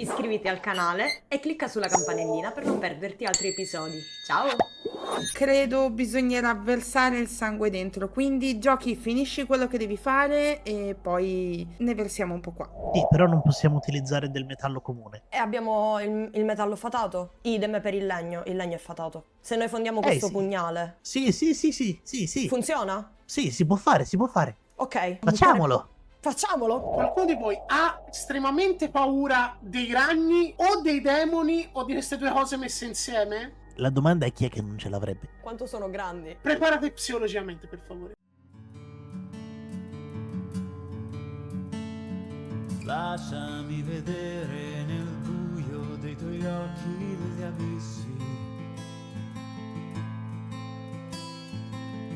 Iscriviti al canale e clicca sulla campanellina per non perderti altri episodi. Ciao! Credo bisognerà versare il sangue dentro, quindi giochi, finisci quello che devi fare e poi ne versiamo un po' qua. Sì, però non possiamo utilizzare del metallo comune. E abbiamo il metallo fatato. Idem per il legno è fatato. Se noi fondiamo questo sì. pugnale, Sì. funziona? Sì, si può fare. Ok. Facciamolo. Facciamolo? Qualcuno di voi ha estremamente paura dei ragni o dei demoni o di queste due cose messe insieme? La domanda è chi è che non ce l'avrebbe. Quanto sono grandi? Preparate psicologicamente, per favore. Lasciami vedere nel buio dei tuoi occhi degli abissi.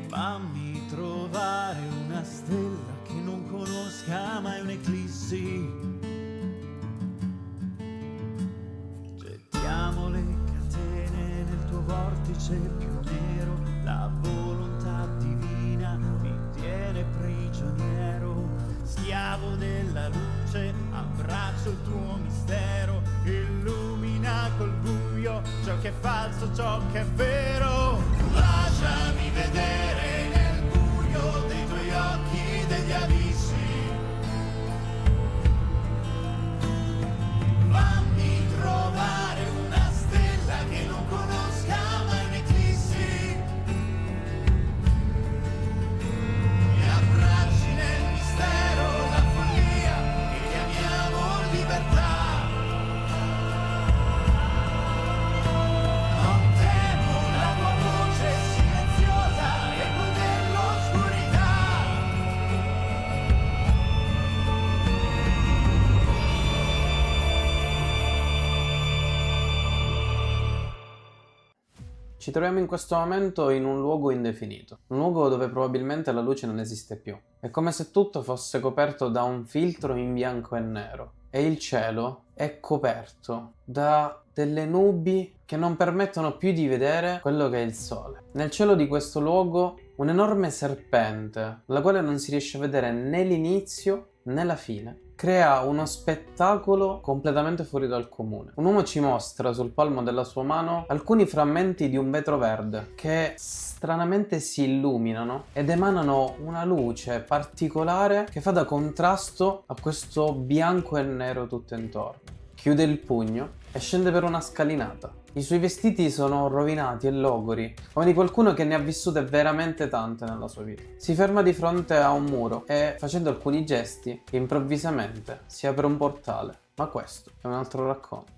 Fammi trovare una stella che non conosca mai un'eclissi. Gettiamo le catene nel tuo vortice più nero. La volontà divina mi tiene prigioniero. Schiavo della luce, abbraccio il tuo mistero. Illumina col buio ciò che è falso, ciò che è vero. Lasciami vedere nel buio dei tuoi occhi degli abissi. Fammi trovare una stella che non conosca mai un'eclissi. Mi abbracci nel mistero, la follia che chiamiamo libertà. Non temo la tua voce silenziosa, eco dell'oscurità. Ci troviamo in questo momento in un luogo indefinito, un luogo dove probabilmente la luce non esiste più. È come se tutto fosse coperto da un filtro in bianco e nero e il cielo è coperto da delle nubi che non permettono più di vedere quello che è il sole. Nel cielo di questo luogo un enorme serpente, la quale non si riesce a vedere né l'inizio né la fine, crea uno spettacolo completamente fuori dal comune. Un uomo ci mostra sul palmo della sua mano alcuni frammenti di un vetro verde che stranamente si illuminano ed emanano una luce particolare che fa da contrasto a questo bianco e nero tutto intorno. Chiude il pugno e scende per una scalinata. I suoi vestiti sono rovinati e logori, come di qualcuno che ne ha vissute veramente tante nella sua vita. Si ferma di fronte a un muro e, facendo alcuni gesti, improvvisamente si apre un portale. Ma questo è un altro racconto.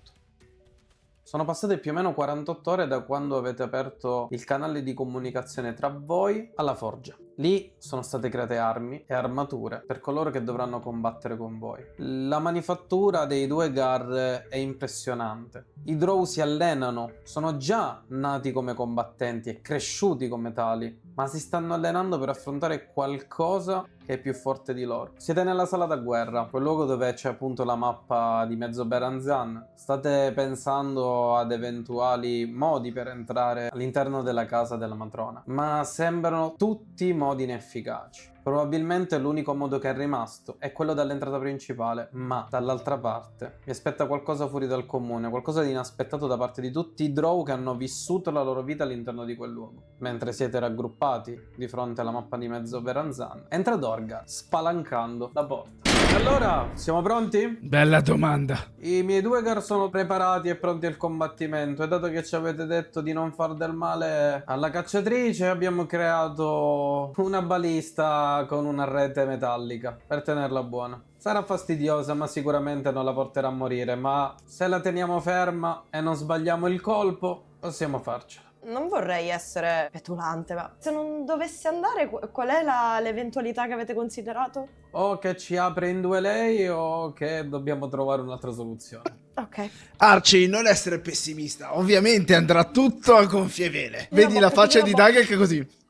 Sono passate più o meno 48 ore da quando avete aperto il canale di comunicazione tra voi alla forgia. Lì sono state create armi e armature per coloro che dovranno combattere con voi. La manifattura dei due Gar è impressionante. I Drow si allenano, sono già nati come combattenti e cresciuti come tali, ma si stanno allenando per affrontare qualcosa che è più forte di loro. Siete nella sala da guerra, quel luogo dove c'è appunto la mappa di Mezzo Beranzan. State pensando ad eventuali modi per entrare all'interno della casa della matrona, ma sembrano tutti modi inefficaci. Probabilmente l'unico modo che è rimasto è quello dall'entrata principale, ma dall'altra parte vi aspetta qualcosa fuori dal comune, qualcosa di inaspettato da parte di tutti i Drow che hanno vissuto la loro vita all'interno di quel luogo. Mentre siete raggruppati di fronte alla mappa di Mezzo Beranzan, entra Dorgar spalancando la porta. Allora, siamo pronti? Bella domanda. I miei due Gar sono preparati e pronti al combattimento e dato che ci avete detto di non far del male alla cacciatrice, abbiamo creato una balista con una rete metallica per tenerla buona. Sarà fastidiosa, ma sicuramente non la porterà a morire, ma se la teniamo ferma e non sbagliamo il colpo, possiamo farcela. Non vorrei essere petulante, ma se non dovesse andare, qual è l'eventualità che avete considerato? O che ci apre in due lei o che dobbiamo trovare un'altra soluzione. Ok. Archie, non essere pessimista. Ovviamente andrà tutto a gonfie vele. Vedi la faccia di Daga che è così.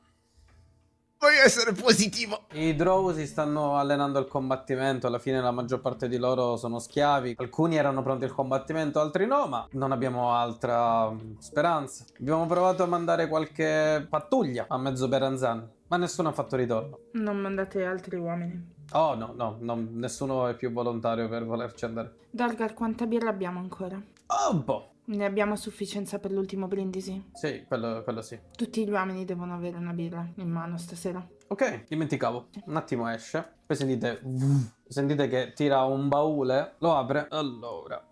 Voglio essere positivo. I Drow si stanno allenando al combattimento, alla fine la maggior parte di loro sono schiavi, alcuni erano pronti al combattimento, altri no, ma non abbiamo altra speranza. Abbiamo provato a mandare qualche pattuglia a Mezzo Beranzan, ma nessuno ha fatto ritorno. Non mandate altri uomini. Oh no, nessuno è più volontario per volerci andare. Dorgar, quanta birra abbiamo ancora? Oh, un po'. Ne abbiamo a sufficienza per l'ultimo brindisi? Sì, quello sì. Tutti gli uomini devono avere una birra in mano stasera. Ok, dimenticavo. Un attimo esce. Poi sentite che tira un baule, lo apre. Allora.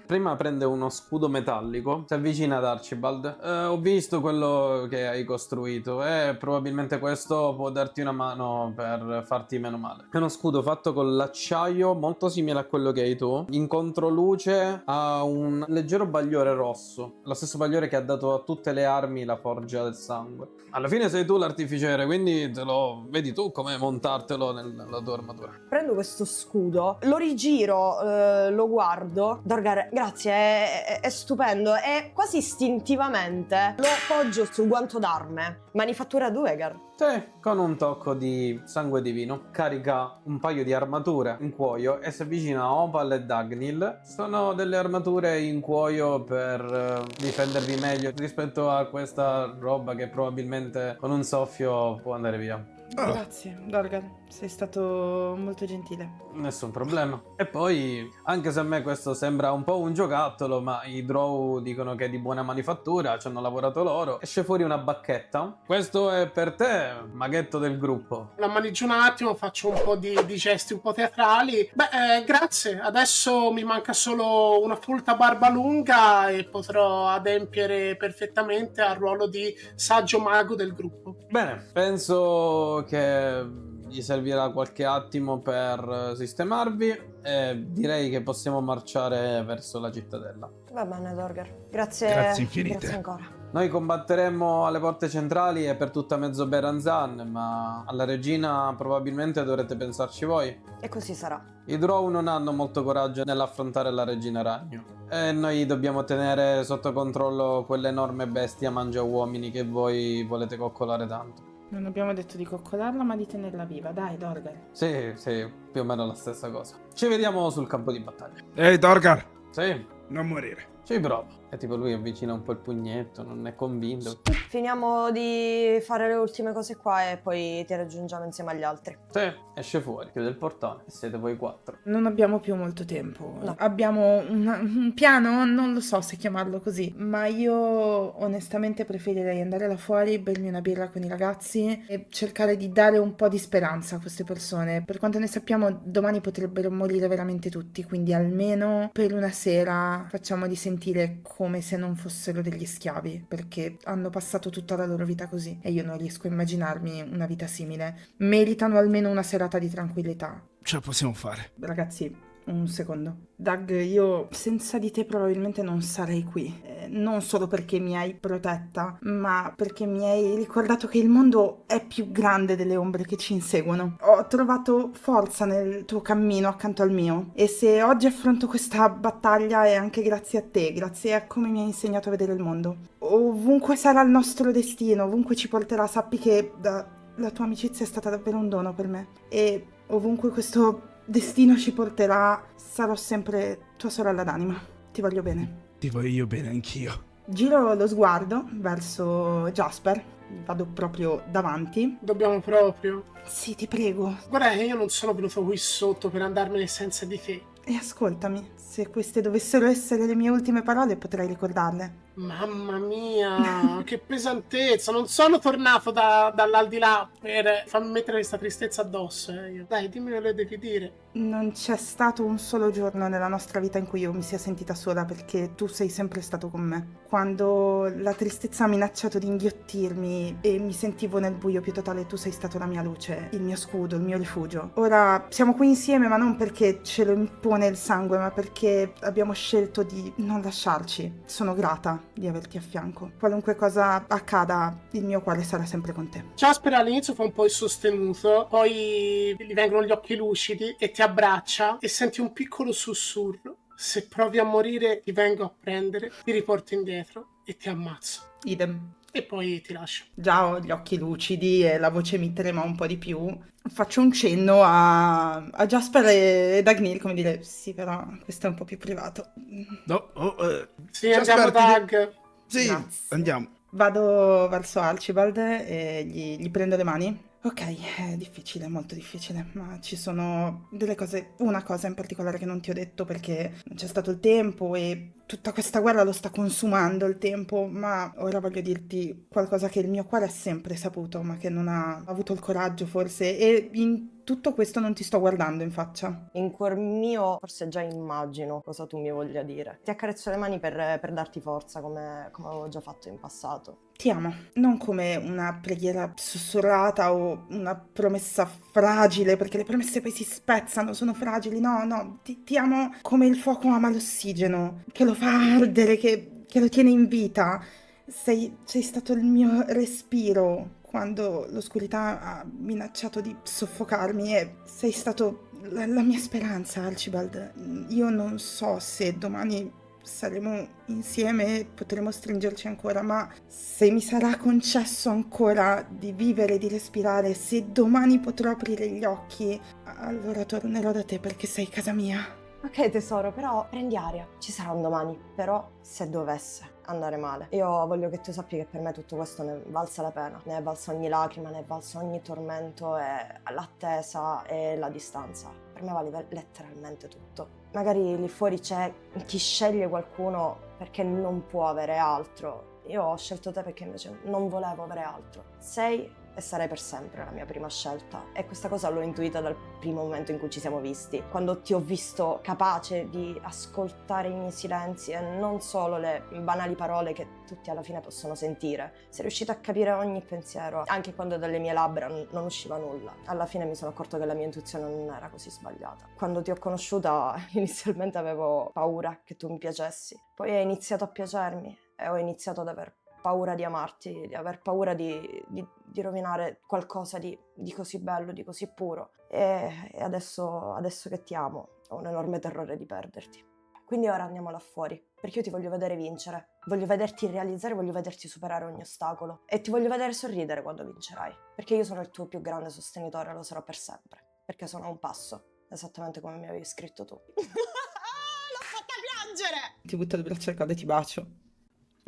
Prima prende uno scudo metallico, si avvicina ad Archibald. Ho visto quello che hai costruito e probabilmente questo può darti una mano per farti meno male. È uno scudo fatto con l'acciaio molto simile a quello che hai tu. In controluce ha un leggero bagliore rosso, lo stesso bagliore che ha dato a tutte le armi la forgia del sangue. Alla fine sei tu l'artificiere, quindi te lo vedi tu come montartelo nella tua armatura. Prendo questo scudo, lo rigiro, lo guardo. Dorgar, grazie, è stupendo. E quasi istintivamente lo appoggio sul guanto d'arme. Manifattura Duegar. Sì, con un tocco di sangue divino. Carica un paio di armature in cuoio e si avvicina a Opal e Dagnil. Sono delle armature in cuoio per difendervi meglio rispetto a questa roba che probabilmente con un soffio può andare via. Grazie, Dorgar, sei stato molto gentile. Nessun problema. E poi, anche se a me questo sembra un po' un giocattolo, ma i Drow dicono che è di buona manifattura, ci hanno lavorato loro, esce fuori una bacchetta. Questo è per te, maghetto del gruppo. La manigio un attimo, faccio un po' di gesti un po' teatrali. Grazie. Adesso mi manca solo una folta barba lunga e potrò adempiere perfettamente al ruolo di saggio mago del gruppo. Bene, penso che gli servirà qualche attimo per sistemarvi e direi che possiamo marciare verso la cittadella. Va bene, Dorgar. Grazie. Grazie infinite. Grazie ancora. Noi combatteremo alle porte centrali e per tutta mezzo Beranzan, ma alla regina probabilmente dovrete pensarci voi. E così sarà. I Drow non hanno molto coraggio nell'affrontare la regina ragno e noi dobbiamo tenere sotto controllo quell'enorme bestia mangia uomini che voi volete coccolare tanto. Non abbiamo detto di coccolarla, ma di tenerla viva. Dai, Dorgar. Sì, più o meno la stessa cosa. Ci vediamo sul campo di battaglia. Ehi, Dorgar, Sì, non morire. ci provo. E tipo lui avvicina un po' il pugnetto, non è convinto. Finiamo di fare le ultime cose qua e poi ti raggiungiamo insieme agli altri. Sì, esce fuori, chiude il portone e siete voi 4. Non abbiamo più molto tempo. No. Abbiamo un piano, non lo so se chiamarlo così, ma io onestamente preferirei andare là fuori, bermi una birra con i ragazzi e cercare di dare un po' di speranza a queste persone. Per quanto ne sappiamo, domani potrebbero morire veramente tutti, quindi almeno per una sera facciamoli sentire come se non fossero degli schiavi, perché hanno passato tutta la loro vita così e io non riesco a immaginarmi una vita simile. Meritano almeno una serata di tranquillità. Ce la possiamo fare. Ragazzi, un secondo. Doug, io senza di te probabilmente non sarei qui. Non solo perché mi hai protetta, ma perché mi hai ricordato che il mondo è più grande delle ombre che ci inseguono. Ho trovato forza nel tuo cammino accanto al mio. E se oggi affronto questa battaglia è anche grazie a te, grazie a come mi hai insegnato a vedere il mondo. Ovunque sarà il nostro destino, ovunque ci porterà, sappi che la tua amicizia è stata davvero un dono per me. E ovunque questo destino ci porterà, sarò sempre tua sorella d'anima. Ti voglio bene. Ti voglio bene anch'io. Giro lo sguardo verso Jasper, vado proprio davanti. Dobbiamo proprio. Sì, ti prego. Guarda, io non sono venuto qui sotto per andarmene senza di te. E ascoltami, se queste dovessero essere le mie ultime parole potrei ricordarle. Mamma mia, che pesantezza. Non sono tornato dall'aldilà per farmi mettere questa tristezza addosso. Io. Dai, dimmi quello che devi dire. Non c'è stato un solo giorno nella nostra vita in cui io mi sia sentita sola, perché tu sei sempre stato con me. Quando la tristezza ha minacciato di inghiottirmi e mi sentivo nel buio più totale, tu sei stato la mia luce, il mio scudo, il mio rifugio. Ora siamo qui insieme, ma non perché ce lo impone il sangue, ma perché abbiamo scelto di non lasciarci. Sono grata di averti a fianco. Qualunque cosa accada, il mio cuore sarà sempre con te. Jasper all'inizio fa un po' il sostenuto, poi gli vengono gli occhi lucidi e ti abbraccia e senti un piccolo sussurro. Se provi a morire ti vengo a prendere, ti riporto indietro e ti ammazzo. Idem. E poi ti lascio. Già ho gli occhi lucidi e la voce mi trema un po' di più. Faccio un cenno a Jasper e Dagnil, come dire, sì, però questo è un po' più privato. No, Sì, Jasper, andiamo, Doug. Sì, Grazie. andiamo. Vado verso Archibald e gli prendo le mani. Ok, è difficile, molto difficile, ma ci sono delle cose, una cosa in particolare che non ti ho detto perché non c'è stato il tempo e tutta questa guerra lo sta consumando il tempo, ma ora voglio dirti qualcosa che il mio cuore ha sempre saputo, ma che non ha avuto il coraggio forse, e in tutto questo non ti sto guardando in faccia. In cuor mio forse già immagino cosa tu mi voglia dire. Ti accarezzo le mani per darti forza come avevo già fatto in passato. Ti amo, non come una preghiera sussurrata o una promessa fragile, perché le promesse poi si spezzano, sono fragili, no, ti amo come il fuoco ama l'ossigeno, che lo fa ardere, che lo tiene in vita. Sei stato il mio respiro quando l'oscurità ha minacciato di soffocarmi e sei stato la mia speranza, Archibald. Io non so se domani saremo insieme e potremo stringerci ancora, ma se mi sarà concesso ancora di vivere, di respirare, se domani potrò aprire gli occhi, allora tornerò da te perché sei casa mia. Ok tesoro, però prendi aria, ci sarà un domani, però se dovesse andare male. Io voglio che tu sappi che per me tutto questo ne è valsa la pena, ne è valsa ogni lacrima, ne è valsa ogni tormento e l'attesa e la distanza. Per me vale letteralmente tutto. Magari lì fuori c'è chi sceglie qualcuno perché non può avere altro. Io ho scelto te perché invece non volevo avere altro. Sei e sarai per sempre la mia prima scelta. E questa cosa l'ho intuita dal primo momento in cui ci siamo visti, quando ti ho visto capace di ascoltare i miei silenzi e non solo le banali parole che tutti alla fine possono sentire. Sei riuscita a capire ogni pensiero, anche quando dalle mie labbra non usciva nulla. Alla fine mi sono accorto che la mia intuizione non era così sbagliata. Quando ti ho conosciuta inizialmente avevo paura che tu mi piacessi, poi hai iniziato a piacermi e ho iniziato ad aver paura di amarti, di aver paura di rovinare qualcosa di così bello, di così puro. E adesso che ti amo, ho un enorme terrore di perderti. Quindi ora andiamo là fuori, perché io ti voglio vedere vincere, voglio vederti realizzare, voglio vederti superare ogni ostacolo e ti voglio vedere sorridere quando vincerai, perché io sono il tuo più grande sostenitore, lo sarò per sempre, perché sono a un passo, esattamente come mi avevi scritto tu. L'ho fatta piangere! Ti butto le braccia al collo e ti bacio.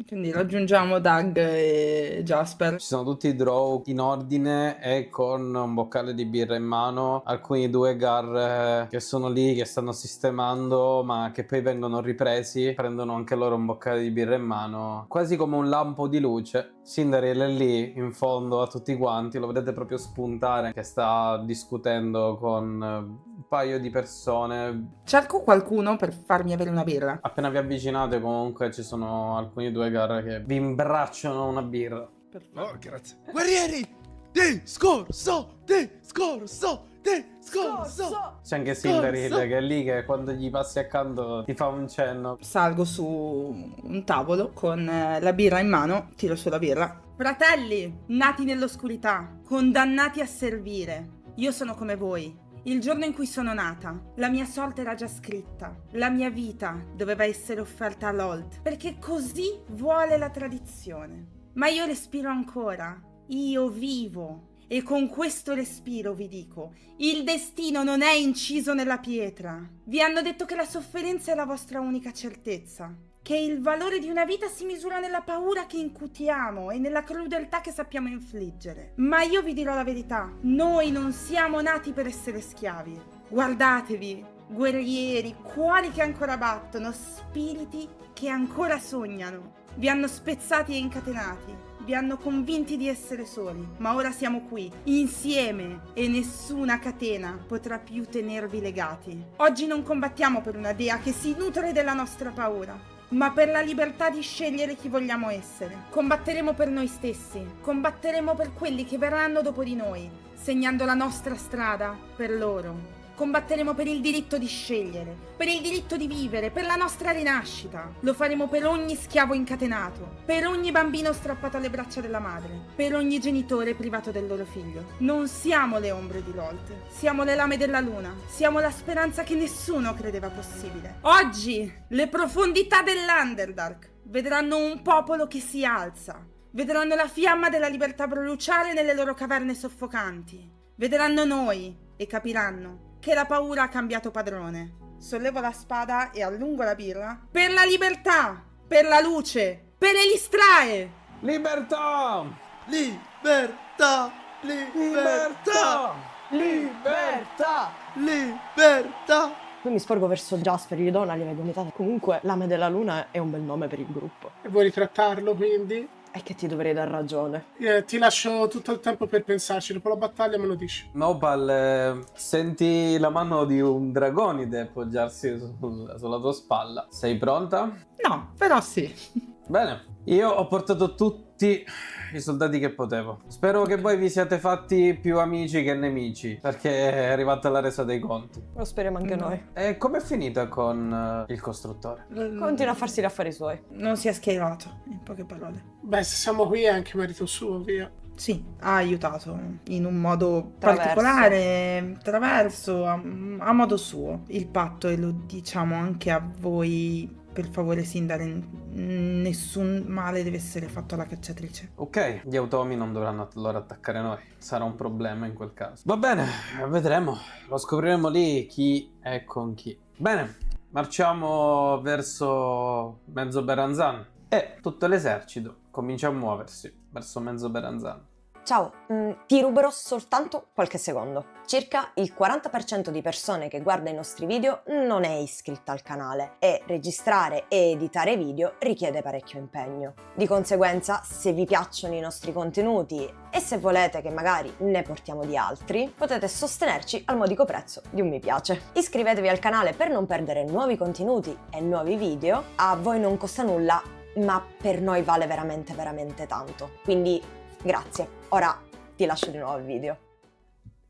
Quindi raggiungiamo Doug e Jasper. Ci sono tutti i draw in ordine e con un boccale di birra in mano, alcuni Duergar che sono lì, che stanno sistemando, ma che poi vengono ripresi, prendono anche loro un boccale di birra in mano, quasi come un lampo di luce. Cinderella è lì in fondo a tutti quanti, lo vedete proprio spuntare, che sta discutendo con un paio di persone. Cerco qualcuno per farmi avere una birra. Appena vi avvicinate comunque ci sono alcuni Duergar che vi imbracciano una birra. Perfetto. Oh, grazie. Guerrieri! Discorso! Discorso! Discorso! C'è anche Cinderella che è lì, che quando gli passi accanto ti fa un cenno. Salgo su un tavolo con la birra in mano, tiro su la birra. Fratelli, nati nell'oscurità, condannati a servire. Io sono come voi. Il giorno in cui sono nata, la mia sorte era già scritta. La mia vita doveva essere offerta a Lolt, perché così vuole la tradizione. Ma io respiro ancora. Io vivo. E con questo respiro vi dico, il destino non è inciso nella pietra. Vi hanno detto che la sofferenza è la vostra unica certezza, che il valore di una vita si misura nella paura che incutiamo e nella crudeltà che sappiamo infliggere. Ma io vi dirò la verità, noi non siamo nati per essere schiavi. Guardatevi, guerrieri, cuori che ancora battono, spiriti che ancora sognano. Vi hanno spezzati e incatenati. Vi hanno convinti di essere soli, ma ora siamo qui, insieme, e nessuna catena potrà più tenervi legati. Oggi non combattiamo per una dea che si nutre della nostra paura, ma per la libertà di scegliere chi vogliamo essere. Combatteremo per noi stessi, combatteremo per quelli che verranno dopo di noi, segnando la nostra strada per loro. Combatteremo per il diritto di scegliere, per il diritto di vivere, per la nostra rinascita. Lo faremo per ogni schiavo incatenato, per ogni bambino strappato alle braccia della madre, per ogni genitore privato del loro figlio. Non siamo le ombre di Lolt, siamo le lame della luna, siamo la speranza che nessuno credeva possibile. Oggi le profondità dell'Underdark vedranno un popolo che si alza, vedranno la fiamma della libertà bruciare nelle loro caverne soffocanti, vedranno noi e capiranno che la paura ha cambiato padrone. Sollevo la spada e allungo la birra. Per la libertà, per la luce, per Elistrae! Libertà! Libertà! Libertà! Libertà! Libertà! Poi mi sporgo verso Jasper, gli do una lieve gomitata. Comunque, Lame della Luna è un bel nome per il gruppo. E vuoi ritrattarlo, quindi? È che ti dovrei dar ragione. Ti lascio tutto il tempo per pensarci, dopo la battaglia me lo dici. Nopal, senti la mano di un dragonide appoggiarsi sulla tua spalla. Sei pronta? No, però sì. Bene, io ho portato tutti i soldati che potevo. Spero che voi vi siate fatti più amici che nemici, perché è arrivata la resa dei conti. Lo speriamo anche noi. E com'è finita con il costruttore? Continua a farsi gli affari suoi. Non si è schierato, in poche parole. Beh, se siamo qui è anche merito suo, via. Sì, ha aiutato in un modo Traverso. particolare, traverso, a modo suo. Il patto, e lo diciamo anche a voi, per favore Sindaren, nessun male deve essere fatto alla cacciatrice. Ok, gli automi non dovranno allora attaccare noi. Sarà un problema in quel caso. Va bene, vedremo. Lo scopriremo lì chi è con chi. Bene, marciamo verso Mezzo Beranzan. E tutto l'esercito comincia a muoversi verso Mezzo Beranzan. Ciao, ti ruberò soltanto qualche secondo. Circa il 40% di persone che guarda i nostri video non è iscritta al canale e registrare e editare video richiede parecchio impegno. Di conseguenza, se vi piacciono i nostri contenuti e se volete che magari ne portiamo di altri, potete sostenerci al modico prezzo di un mi piace. Iscrivetevi al canale per non perdere nuovi contenuti e nuovi video. A voi non costa nulla, ma per noi vale veramente veramente tanto. Quindi grazie. Ora ti lascio di nuovo il video.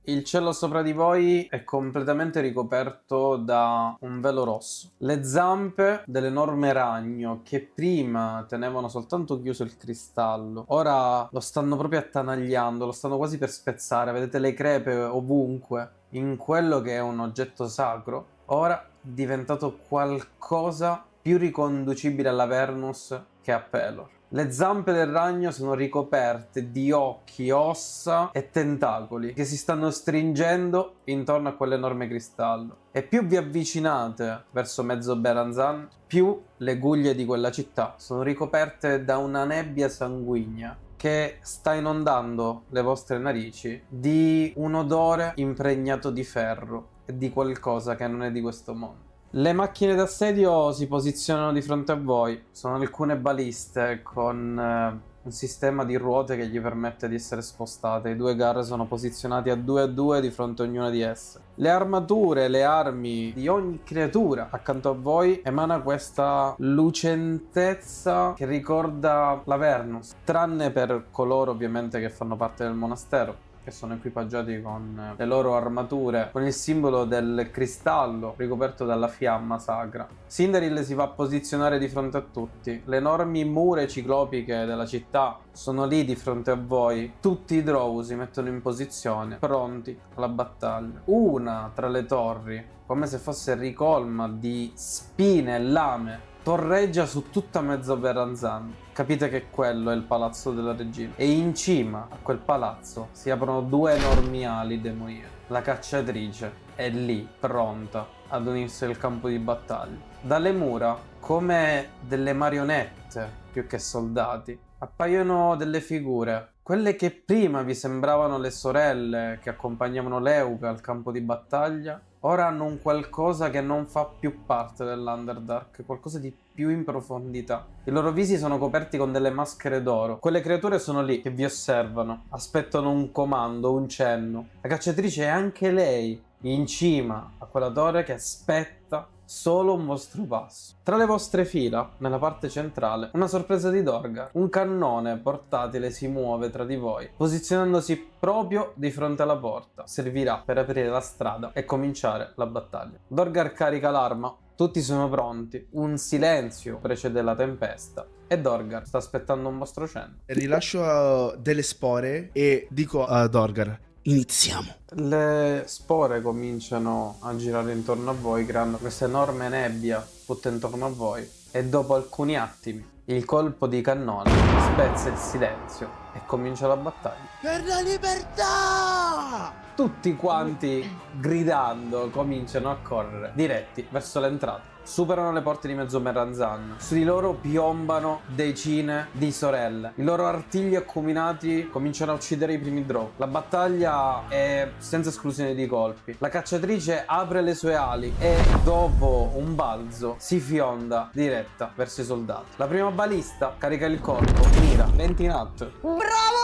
Il cielo sopra di voi è completamente ricoperto da un velo rosso. Le zampe dell'enorme ragno, che prima tenevano soltanto chiuso il cristallo, ora lo stanno proprio attanagliando, lo stanno quasi per spezzare. Vedete le crepe ovunque. In quello che è un oggetto sacro, ora è diventato qualcosa più riconducibile alla Avernus che a Pelor. Le zampe del ragno sono ricoperte di occhi, ossa e tentacoli che si stanno stringendo intorno a quell'enorme cristallo. E più vi avvicinate verso Mezzo Beranzan, più le guglie di quella città sono ricoperte da una nebbia sanguigna che sta inondando le vostre narici di un odore impregnato di ferro e di qualcosa che non è di questo mondo. Le macchine d'assedio si posizionano di fronte a voi, sono alcune baliste con un sistema di ruote che gli permette di essere spostate. I due gar sono posizionati a due di fronte a ognuna di esse. Le armature, le armi di ogni creatura accanto a voi emana questa lucentezza che ricorda l'Avernus, tranne per coloro ovviamente che fanno parte del monastero, che sono equipaggiati con le loro armature, con il simbolo del cristallo ricoperto dalla fiamma sacra. Sindarin si va a posizionare di fronte a tutti. Le enormi mura ciclopiche della città sono lì di fronte a voi. Tutti i drow si mettono in posizione, pronti alla battaglia. Una tra le torri, come se fosse ricolma di spine e lame, torreggia su tutta Mezzo Beranzan. Capite che quello è il palazzo della regina. E in cima a quel palazzo si aprono due enormi ali demoniache. La cacciatrice è lì, pronta ad unirsi al campo di battaglia. Dalle mura, come delle marionette più che soldati, appaiono delle figure. Quelle che prima vi sembravano le sorelle che accompagnavano Leuca al campo di battaglia, ora hanno un qualcosa che non fa più parte dell'Underdark, qualcosa di più in profondità. I loro visi sono coperti con delle maschere d'oro. Quelle creature sono lì, che vi osservano, aspettano un comando, un cenno. La cacciatrice è anche lei, in cima a quella torre che aspetta solo un vostro passo. Tra le vostre fila, nella parte centrale, una sorpresa di Dorgar. Un cannone portatile si muove tra di voi, posizionandosi proprio di fronte alla porta. Servirà per aprire la strada e cominciare la battaglia. Dorgar carica l'arma, tutti sono pronti, un silenzio precede la tempesta e Dorgar sta aspettando un vostro cenno. Rilascio delle spore e dico a Dorgar: iniziamo. Le spore cominciano a girare intorno a voi, creando questa enorme nebbia tutta intorno a voi, e dopo alcuni attimi il colpo di cannone spezza il silenzio e comincia la battaglia. Per la libertà! Tutti quanti, gridando, cominciano a correre diretti verso l'entrata. superano le porte di Mezzoberranzan. Su di loro piombano decine di sorelle. I loro artigli acuminati cominciano a uccidere i primi draw. La battaglia è senza esclusione di colpi. La cacciatrice apre le sue ali e dopo un balzo si fionda diretta verso i soldati. La prima balista carica il colpo, mira, 20 nat. Bravo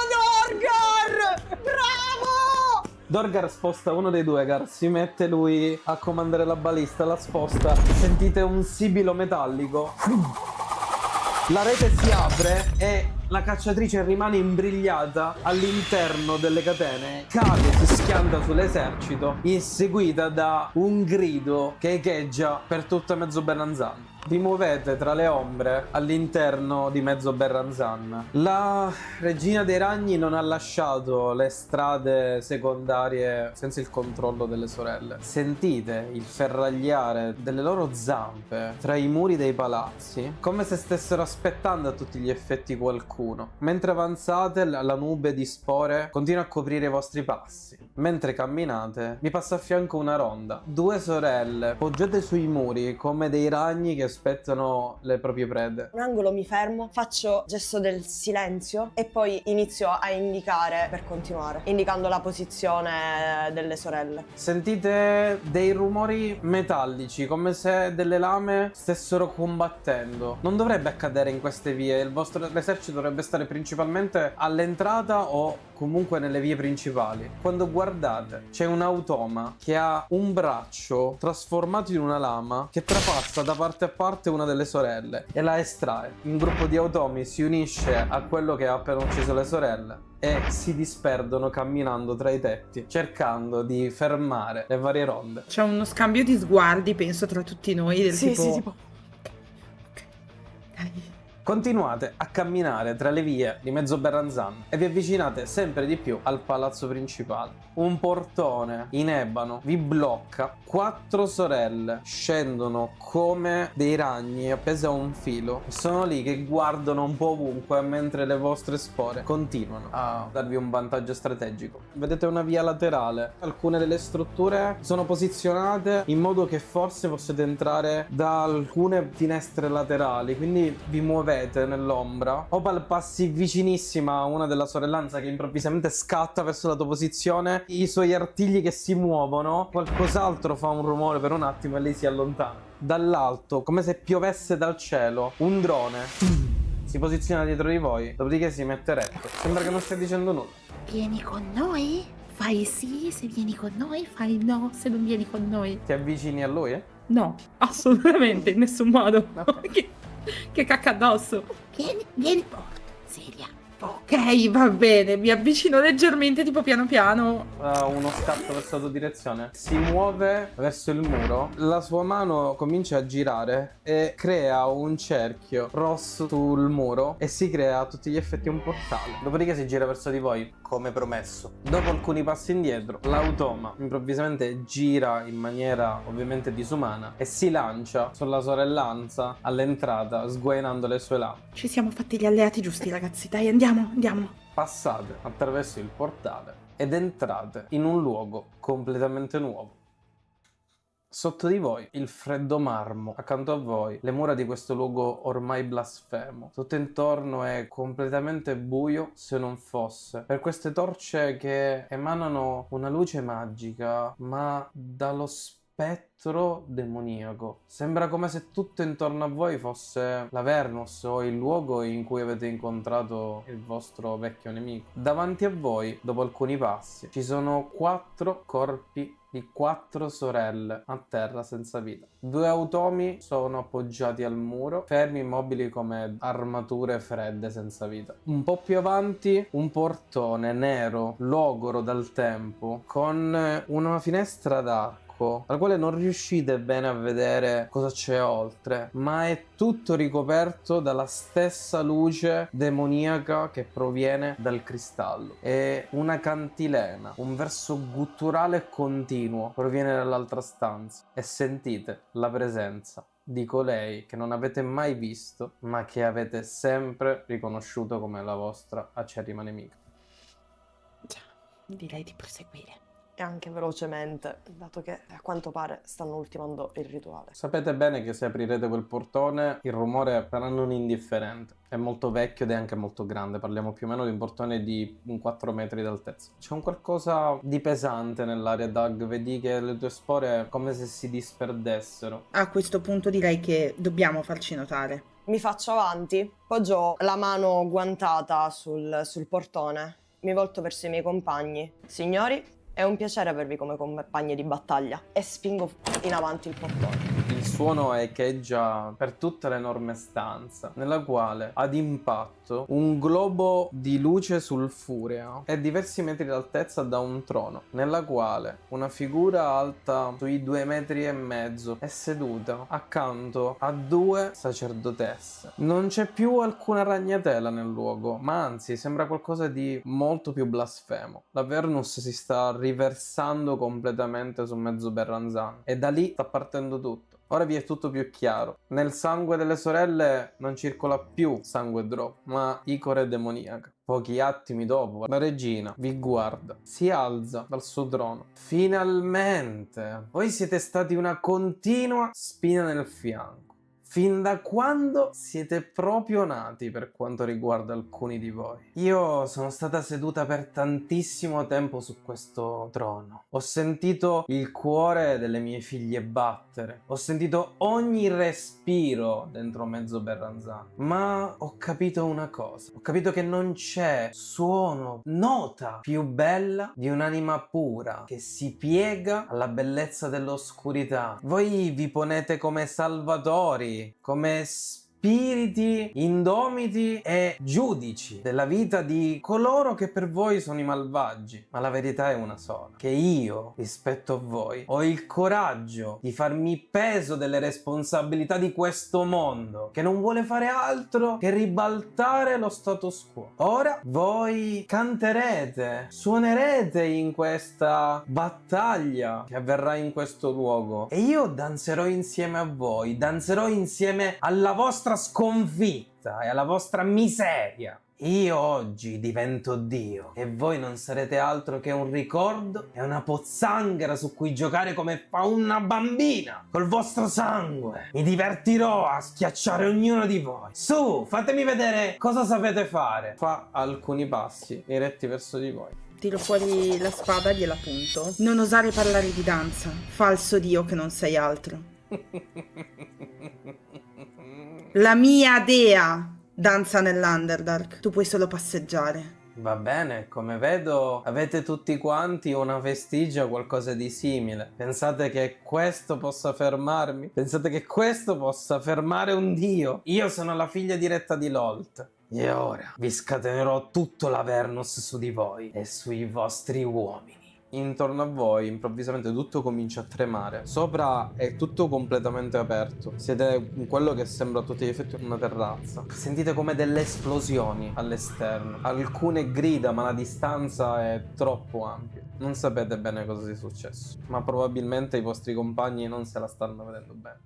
Dorgar! Bravo! Dorgar sposta uno dei due, Gar, si mette lui a comandare la balista, la sposta, sentite un sibilo metallico. La rete si apre e la cacciatrice rimane imbrigliata all'interno delle catene, cade, si schianta sull'esercito, inseguita da un grido che echeggia per tutta Mezzoberranzan. Vi muovete tra le ombre all'interno di Mezzoberranzan. La regina dei ragni non ha lasciato le strade secondarie senza il controllo delle sorelle. Sentite il ferragliare delle loro zampe tra i muri dei palazzi, come se stessero aspettando a tutti gli effetti qualcuno. Mentre avanzate, la nube di spore continua a coprire i vostri passi. Mentre camminate, vi passa a fianco una ronda. Due sorelle poggiate sui muri come dei ragni che aspettano le proprie prede. Un angolo mi fermo, faccio gesto del silenzio e poi inizio a indicare per continuare, indicando la posizione delle sorelle. Sentite dei rumori metallici, come se delle lame stessero combattendo. Non dovrebbe accadere in queste vie, il vostro esercito dovrebbe stare principalmente all'entrata o comunque nelle vie principali. Quando guardate, c'è un automa che ha un braccio trasformato in una lama che trapassa da parte a parte una delle sorelle e la estrae. Un gruppo di automi si unisce a quello che ha appena ucciso le sorelle e si disperdono camminando tra i tetti, cercando di fermare le varie ronde. C'è uno scambio di sguardi, penso, tra tutti noi, del Sì, tipo... sì, tipo... Ok, dai. Continuate a camminare tra le vie di Mezzoberranzan e vi avvicinate sempre di più al palazzo principale. Un portone in ebano vi blocca. 4 sorelle scendono come dei ragni appese a un filo e sono lì che guardano un po' ovunque mentre le vostre spore continuano a darvi un vantaggio strategico. Vedete una via laterale. Alcune delle strutture sono posizionate in modo che forse possiate entrare da alcune finestre laterali, quindi vi muovete nell'ombra. Opal passi vicinissima a una della sorellanza che improvvisamente scatta verso la tua posizione, i suoi artigli che si muovono, qualcos'altro fa un rumore per un attimo e lei si allontana. Dall'alto, come se piovesse dal cielo, un drone si posiziona dietro di voi, dopodiché si mette retto. Sembra che non stia dicendo nulla. Vieni con noi? Fai sì se vieni con noi, fai no se non vieni con noi. Ti avvicini a lui? No, assolutamente, in nessun modo. Ok. Che cacca addosso. Vieni, porta, seria. Ok, va bene, mi avvicino leggermente, tipo piano piano. Uno scatto verso la tua direzione. Si muove verso il muro. La sua mano comincia a girare e crea un cerchio rosso sul muro e si crea a tutti gli effetti un portale. Dopodiché si gira verso di voi, come promesso. Dopo alcuni passi indietro, l'automa improvvisamente gira in maniera ovviamente disumana e si lancia sulla sorellanza all'entrata, sguainando le sue lame. Ci siamo fatti gli alleati giusti, ragazzi, dai, andiamo. Passate attraverso il portale ed entrate in un luogo completamente nuovo. Sotto di voi il freddo marmo, accanto a voi le mura di questo luogo ormai blasfemo. Tutto intorno è completamente buio, se non fosse per queste torce che emanano una luce magica, ma dallo spettro demoniaco. Sembra come se tutto intorno a voi fosse l'Avernus o il luogo in cui avete incontrato il vostro vecchio nemico. Davanti a voi, dopo alcuni passi, ci sono 4 corpi di 4 sorelle a terra senza vita. 2 automi sono appoggiati al muro, fermi immobili come armature fredde senza vita. Un po' più avanti un portone nero, logoro dal tempo, con una finestra d'arco al quale non riuscite bene a vedere cosa c'è oltre, ma è tutto ricoperto dalla stessa luce demoniaca che proviene dal cristallo. È una cantilena, un verso gutturale continuo proviene dall'altra stanza e sentite la presenza di colei che non avete mai visto, ma che avete sempre riconosciuto come la vostra acerrima nemica. Direi di proseguire. e anche velocemente, dato che a quanto pare stanno ultimando il rituale. Sapete bene che se aprirete quel portone il rumore sarà non indifferente. È molto vecchio ed è anche molto grande, parliamo più o meno di un portone di un 4 metri d'altezza. C'è un qualcosa di pesante nell'aria, Doug, vedi che le tue spore è come se si disperdessero. A questo punto direi che dobbiamo farci notare. Mi faccio avanti, poggio la mano guantata sul portone, mi volto verso i miei compagni. Signori, è un piacere avervi come compagni di battaglia. E spingo in avanti il portone. Il suono echeggia per tutta l'enorme stanza, nella quale ad impatto un globo di luce sulfurea è diversi metri d'altezza da un trono, nella quale una figura alta sui 2,5 metri è seduta accanto a 2 sacerdotesse. Non c'è più alcuna ragnatela nel luogo, ma anzi sembra qualcosa di molto più blasfemo. L'Avernus si sta riversando completamente su mezzo Berranzan e da lì sta partendo tutto. Ora vi è tutto più chiaro. Nel sangue delle sorelle non circola più sangue drop, ma icore demoniaca. Pochi attimi dopo, la regina vi guarda, si alza dal suo trono. Finalmente! Voi siete stati una continua spina nel fianco. Fin da quando siete proprio nati per quanto riguarda alcuni di voi. Io sono stata seduta per tantissimo tempo su questo trono. Ho sentito il cuore delle mie figlie battere. Ho sentito ogni respiro dentro mezzo Berranzan. Ma ho capito una cosa. Ho capito che non c'è suono, nota più bella di un'anima pura che si piega alla bellezza dell'oscurità. Voi vi ponete come salvatori, come spiriti indomiti e giudici della vita di coloro che per voi sono i malvagi. Ma la verità è una sola, che io, rispetto a voi, ho il coraggio di farmi peso delle responsabilità di questo mondo, che non vuole fare altro che ribaltare lo status quo. Ora voi canterete, suonerete in questa battaglia che avverrà in questo luogo e io danzerò insieme a voi, danzerò insieme alla vostra sconfitta e alla vostra miseria. Io oggi divento Dio e voi non sarete altro che un ricordo e una pozzanghera su cui giocare come fa una bambina col vostro sangue. Mi divertirò a schiacciare ognuno di voi. Su, fatemi vedere cosa sapete fare. Fa alcuni passi diretti verso di voi. Tiro fuori la spada e gliela punto. Non osare parlare di danza, falso dio che non sei altro. La mia dea danza nell'Underdark, tu puoi solo passeggiare. Va bene, come vedo avete tutti quanti una vestigia, qualcosa di simile. Pensate che questo possa fermarmi? Pensate che questo possa fermare un dio? Io sono la figlia diretta di Lolt. E ora vi scatenerò tutto l'Avernus su di voi e sui vostri uomini. Intorno a voi improvvisamente tutto comincia a tremare. Sopra è tutto completamente aperto. Siete in quello che sembra a tutti gli effetti una terrazza. Sentite come delle esplosioni all'esterno. Alcune grida, ma la distanza è troppo ampia. Non sapete bene cosa sia successo, ma probabilmente i vostri compagni non se la stanno vedendo bene.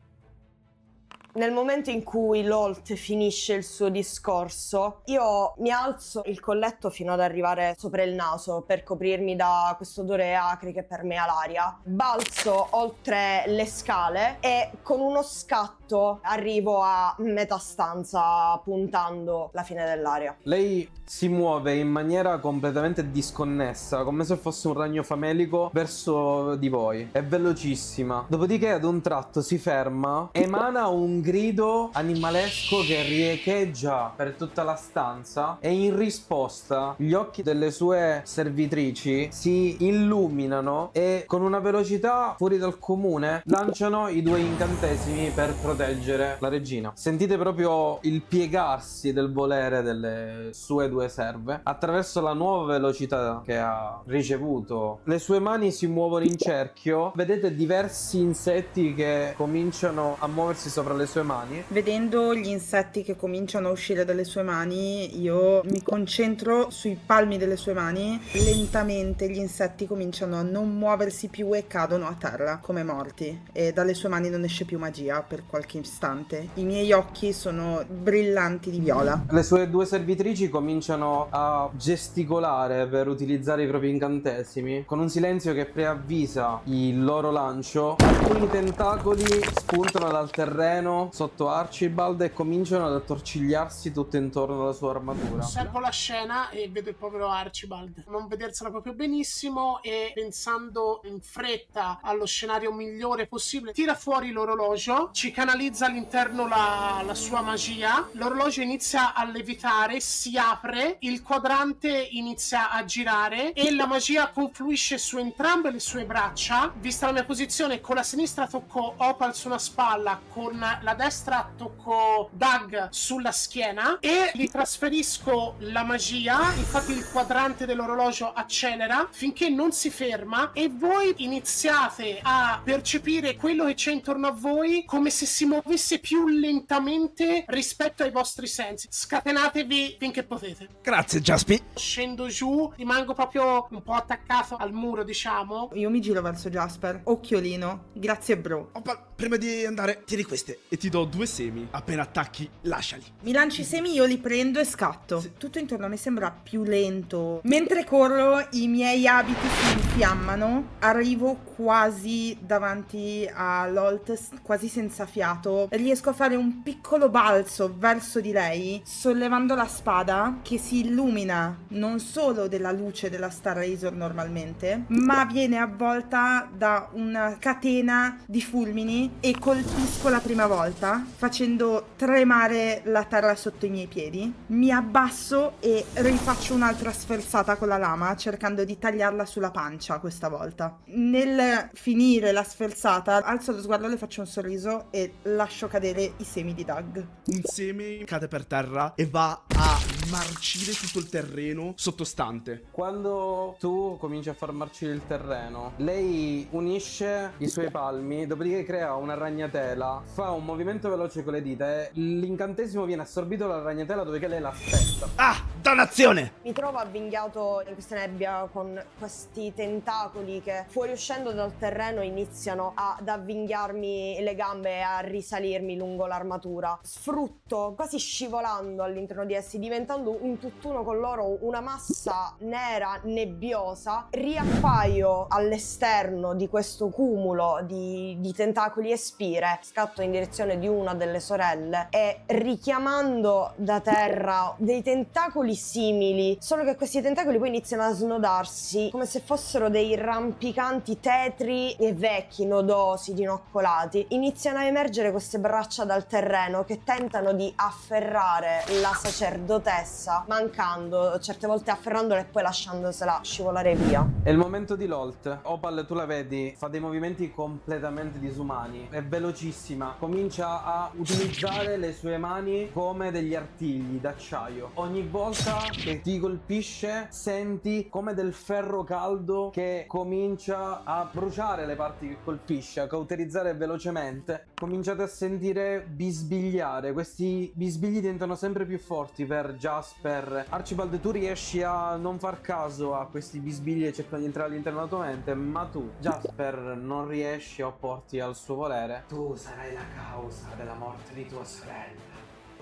Nel momento in cui Lolt finisce il suo discorso, io mi alzo il colletto fino ad arrivare sopra il naso per coprirmi da questo odore acre che permea l'aria. Balzo oltre le scale e con uno scatto arrivo a metà stanza puntando la fine dell'aria. Lei si muove in maniera completamente disconnessa, come se fosse un ragno famelico verso di voi. È velocissima. Dopodiché ad un tratto si ferma, emana un grido animalesco che riecheggia per tutta la stanza e in risposta gli occhi delle sue servitrici si illuminano e con una velocità fuori dal comune lanciano i 2 incantesimi per proteggere la regina. Sentite proprio il piegarsi del volere delle sue 2 serve attraverso la nuova velocità che ha ricevuto. Le sue mani si muovono in cerchio, vedete diversi insetti che cominciano a muoversi sopra le sue mani. Vedendo gli insetti che cominciano a uscire dalle sue mani, io mi concentro sui palmi delle sue mani. Lentamente gli insetti cominciano a non muoversi più e cadono a terra come morti, e dalle sue mani non esce più magia per qualche istante. I miei occhi sono brillanti di viola. Le sue due servitrici cominciano a gesticolare per utilizzare i propri incantesimi, con un silenzio che preavvisa il loro lancio. Alcuni tentacoli spuntano dal terreno sotto Archibald e cominciano ad attorcigliarsi tutto intorno alla sua armatura. Osservo la scena e vedo il povero Archibald non vedersela proprio benissimo, e pensando in fretta allo scenario migliore possibile tira fuori l'orologio, ci canalizza all'interno la sua magia, l'orologio inizia a levitare, si apre, il quadrante inizia a girare e la magia confluisce su entrambe le sue braccia. Vista la mia posizione, con la sinistra tocco Opal sulla spalla, con la destra tocco Doug sulla schiena e gli trasferisco la magia. Infatti il quadrante dell'orologio accelera finché non si ferma e voi iniziate a percepire quello che c'è intorno a voi come se si muovesse più lentamente rispetto ai vostri sensi. Scatenatevi finché potete. Grazie, Jaspi. Scendo giù, rimango proprio un po' attaccato al muro, diciamo. Io mi giro verso Jasper. Occhiolino. Grazie, bro. Opal, prima di andare, tieni queste e ti do 2 semi. Appena attacchi, lasciali. Mi lanci i semi, io li prendo e scatto. Tutto intorno a me sembra più lento. Mentre corro, i miei abiti si infiammano. Arrivo quasi davanti a Lolt, quasi senza fiato. Riesco a fare un piccolo balzo verso di lei, sollevando la spada che si illumina non solo della luce della Star Razor normalmente, ma viene avvolta da una catena di fulmini, e colpisco la prima volta facendo tremare la terra sotto i miei piedi. Mi abbasso e rifaccio un'altra sferzata con la lama, cercando di tagliarla sulla pancia questa volta. Nel finire la sferzata alzo lo sguardo, le faccio un sorriso e lascio cadere i semi di Doug. Un seme cade per terra e va a marcire tutto il terreno sottostante. Quando tu cominci a far marcire il terreno, lei unisce i suoi palmi, dopodiché crea una ragnatela, fa un movimento veloce con le dita e l'incantesimo viene assorbito dalla ragnatela, dove lei la spezza. Ah, dannazione! Mi trovo avvinghiato in questa nebbia con questi tentacoli che, fuoriuscendo dal terreno, iniziano ad avvinghiarmi le gambe e a risalirmi lungo l'armatura. Sfrutto, quasi scivolando all'interno di essi, diventando un tutt'uno con loro, una massa nera, nebbiosa. Riappaio all'esterno di questo cumulo di tentacoli e spire, scatto in direzione di una delle sorelle e, richiamando da terra dei tentacoli simili, solo che questi tentacoli poi iniziano a snodarsi come se fossero dei rampicanti tetri e vecchi, nodosi, dinoccolati. Iniziano a emergere queste braccia dal terreno che tentano di afferrare la sacerdotessa, mancando, certe volte afferrandola e poi lasciandosela scivolare via. È il momento di Lolt. Opal, tu la vedi, fa dei movimenti completamente disumani, è velocissima, comincia a utilizzare le sue mani come degli artigli d'acciaio. Ogni volta che ti colpisce senti come del ferro caldo che comincia a bruciare le parti che colpisce, a cauterizzare velocemente. Cominciate a sentire bisbigliare, questi bisbigli diventano sempre più forti per Jasper. Archibald, tu riesci a non far caso a questi bisbigli che cercano di entrare all'interno della tua mente, ma tu, Jasper, non riesci a opporti al suo volere. Tu sarai la causa della morte di tua sorella.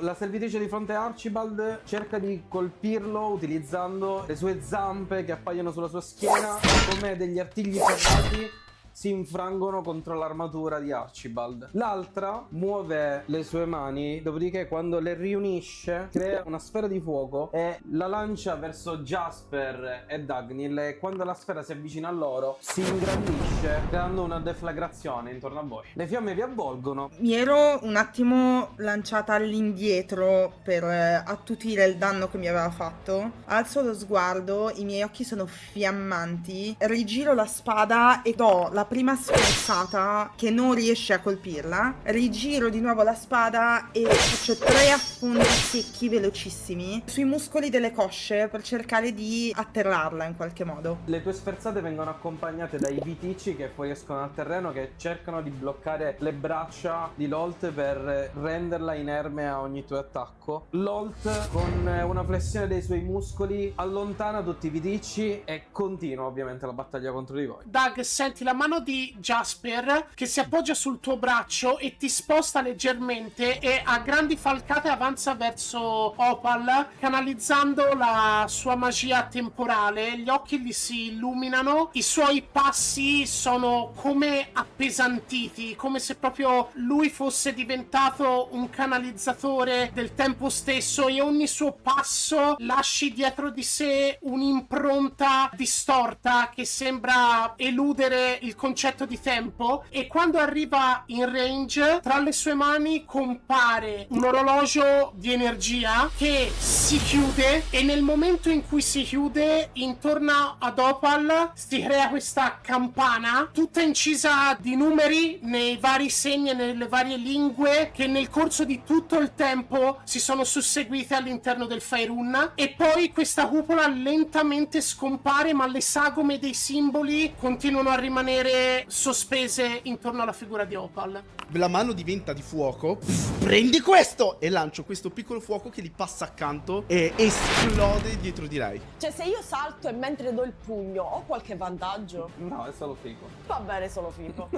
La servitrice di fronte a Archibald cerca di colpirlo utilizzando le sue zampe che appaiono sulla sua schiena come degli artigli ferrati. Si infrangono contro l'armatura di Archibald. L'altra muove le sue mani, dopodiché quando le riunisce crea una sfera di fuoco e la lancia verso Jasper e Dagnil, e quando la sfera si avvicina a loro si ingrandisce creando una deflagrazione intorno a voi. Le fiamme vi avvolgono. Mi ero un attimo lanciata all'indietro per attutire il danno che mi aveva fatto. Alzo lo sguardo, i miei occhi sono fiammanti, rigiro la spada e do la prima sforzata che non riesce a colpirla, rigiro di nuovo la spada e faccio 3 affondi secchi velocissimi sui muscoli delle cosce per cercare di atterrarla in qualche modo. Le tue sferzate vengono accompagnate dai viticci che fuoriescono al terreno, che cercano di bloccare le braccia di Lolt per renderla inerme a ogni tuo attacco. Lolt, con una flessione dei suoi muscoli, allontana tutti i viticci e continua ovviamente la battaglia contro di voi. Doug, senti la mano di Jasper che si appoggia sul tuo braccio e ti sposta leggermente e a grandi falcate avanza verso Opal, canalizzando la sua magia temporale. Gli occhi gli si illuminano, i suoi passi sono come appesantiti, come se proprio lui fosse diventato un canalizzatore del tempo stesso, e ogni suo passo lasci dietro di sé un'impronta distorta che sembra eludere il concetto di tempo, e quando arriva in range tra le sue mani compare un orologio di energia che si chiude, e nel momento in cui si chiude intorno ad Opal si crea questa campana tutta incisa di numeri nei vari segni e nelle varie lingue che nel corso di tutto il tempo si sono susseguite all'interno del Faerun, e poi questa cupola lentamente scompare, ma le sagome dei simboli continuano a rimanere sospese intorno alla figura di Opal. La mano diventa di fuoco. Prendi questo! E lancio questo piccolo fuoco che gli passa accanto e esplode dietro di lei. Cioè, se io salto e mentre do il pugno, ho qualche vantaggio? No, è solo figo. Va bene, solo figo.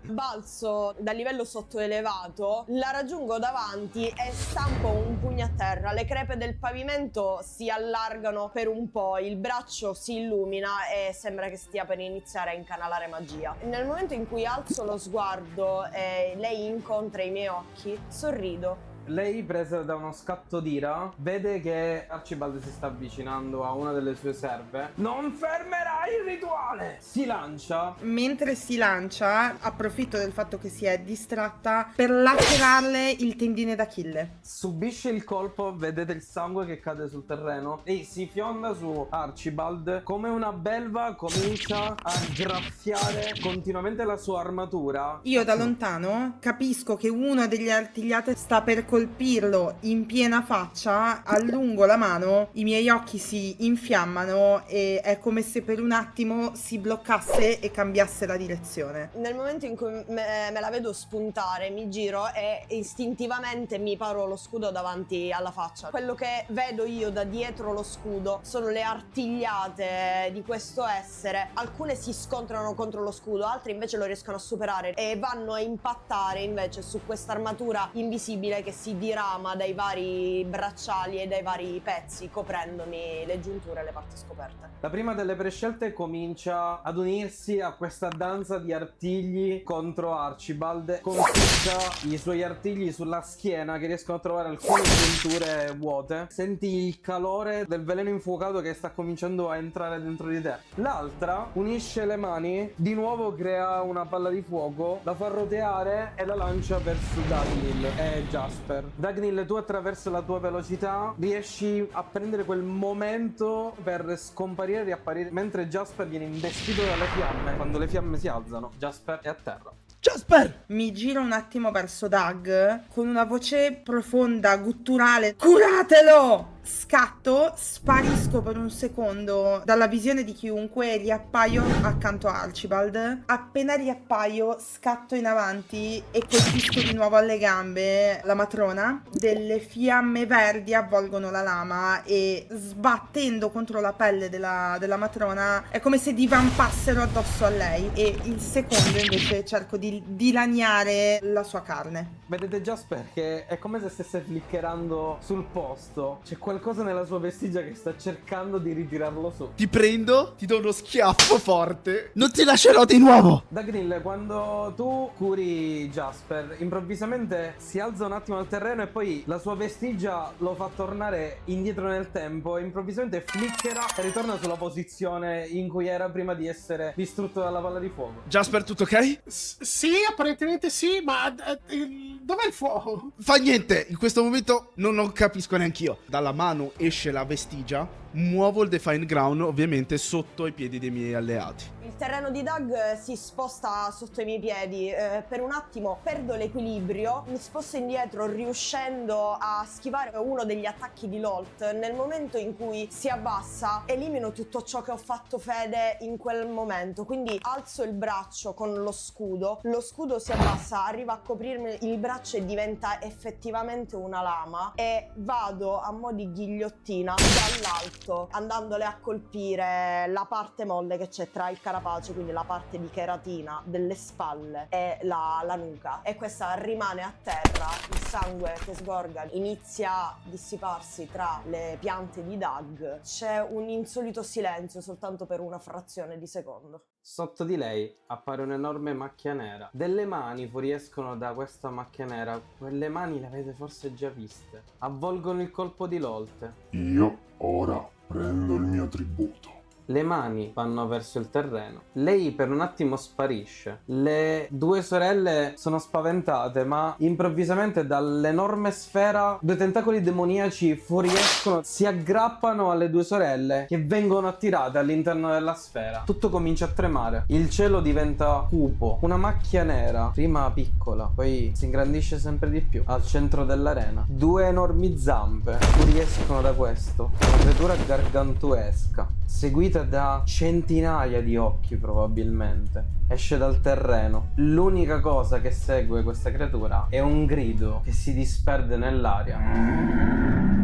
Balzo da livello sottoelevato, la raggiungo davanti e stampo un pugno a terra. Le crepe del pavimento si allargano per un po', il braccio si illumina e sembra che stia per iniziare a incanalare magia. Nel momento in cui alzo lo sguardo e lei incontra i miei occhi, sorrido. Lei, presa da uno scatto d'ira, vede che Archibald si sta avvicinando a una delle sue serve. Non fermerai il rituale! Si lancia. Mentre si lancia, approfitto del fatto che si è distratta per lacerarle il tendine d'Achille. Subisce il colpo, vedete il sangue che cade sul terreno e si fionda su Archibald. Come una belva comincia a graffiare continuamente la sua armatura. Io da lontano capisco che uno degli artigliati sta per colpirlo in piena faccia, allungo la mano, i miei occhi si infiammano e è come se per un attimo si bloccasse e cambiasse la direzione. Nel momento in cui me la vedo spuntare, mi giro e istintivamente mi paro lo scudo davanti alla faccia. Quello che vedo io da dietro lo scudo sono le artigliate di questo essere. Alcune si scontrano contro lo scudo, altre invece lo riescono a superare e vanno a impattare invece su questa armatura invisibile che si dirama dai vari bracciali e dai vari pezzi, coprendomi le giunture e le parti scoperte. La prima delle prescelte comincia ad unirsi a questa danza di artigli contro Archibald. Conficca i suoi artigli sulla schiena, che riescono a trovare alcune giunture vuote. Senti il calore del veleno infuocato che sta cominciando a entrare dentro di te. L'altra unisce le mani, di nuovo crea una palla di fuoco, la fa roteare e la lancia verso Dagnil e Jasper. Dagnil, tu attraverso la tua velocità riesci a prendere quel momento per scomparire e riapparire, mentre Jasper viene investito dalle fiamme. Quando le fiamme si alzano, Jasper è a terra. Jasper! Mi giro un attimo verso Doug con una voce profonda, gutturale. Curatelo! Scatto, sparisco per un secondo dalla visione di chiunque e riappaio accanto a Archibald. Appena riappaio, scatto in avanti e colpisco di nuovo alle gambe la matrona. Delle fiamme verdi avvolgono la lama e sbattendo contro la pelle della matrona è come se divampassero addosso a lei, e il secondo invece cerco di dilaniare la sua carne. Vedete Jasper che è come se stesse flickerando sul posto. C'è qualcosa nella sua vestigia che sta cercando di ritirarlo su. Ti prendo, ti do uno schiaffo forte. Non ti lascerò di nuovo. Dagnil, quando tu curi Jasper, improvvisamente si alza un attimo al terreno e poi la sua vestigia lo fa tornare indietro nel tempo e improvvisamente flickera e ritorna sulla posizione in cui era prima di essere distrutto dalla palla di fuoco. Jasper, tutto ok? Sì, apparentemente sì, ma dov'è il fuoco? Fa niente, in questo momento non lo capisco neanch'io. Dalla mano esce la vestigia muovo il Define Ground ovviamente sotto i piedi dei miei alleati. Il terreno di Doug si sposta sotto i miei piedi, per un attimo perdo l'equilibrio, mi sposto indietro riuscendo a schivare uno degli attacchi di Lolt. Nel momento in cui si abbassa elimino tutto ciò che ho fatto fede in quel momento, quindi alzo il braccio con lo scudo si abbassa, arriva a coprirmi il braccio e diventa effettivamente una lama e vado a mo' di ghigliottina dall'alto andandole a colpire la parte molle che c'è tra il carapace, quindi la parte di cheratina delle spalle e la nuca, e questa rimane a terra. Il sangue che sgorga inizia a dissiparsi tra le piante di Doug. C'è un insolito silenzio soltanto per una frazione di secondo. Sotto di lei appare un'enorme macchia nera. Delle mani fuoriescono da questa macchia nera. Quelle mani le avete forse già viste. Avvolgono il colpo di Lolt. Io ora prendo il mio tributo. Le mani vanno verso il terreno. Lei per un attimo sparisce. Le due sorelle sono spaventate, ma improvvisamente dall'enorme sfera due tentacoli demoniaci fuoriescono, si aggrappano alle due sorelle che vengono attirate all'interno della sfera. Tutto comincia a tremare. Il cielo diventa cupo. Una macchia nera, prima piccola, poi si ingrandisce sempre di più. Al centro dell'arena due enormi zampe fuoriescono da questo. Una creatura gargantuesca, seguita da centinaia di occhi probabilmente. Esce dal terreno. L'unica cosa che segue questa creatura è un grido che si disperde nell'aria.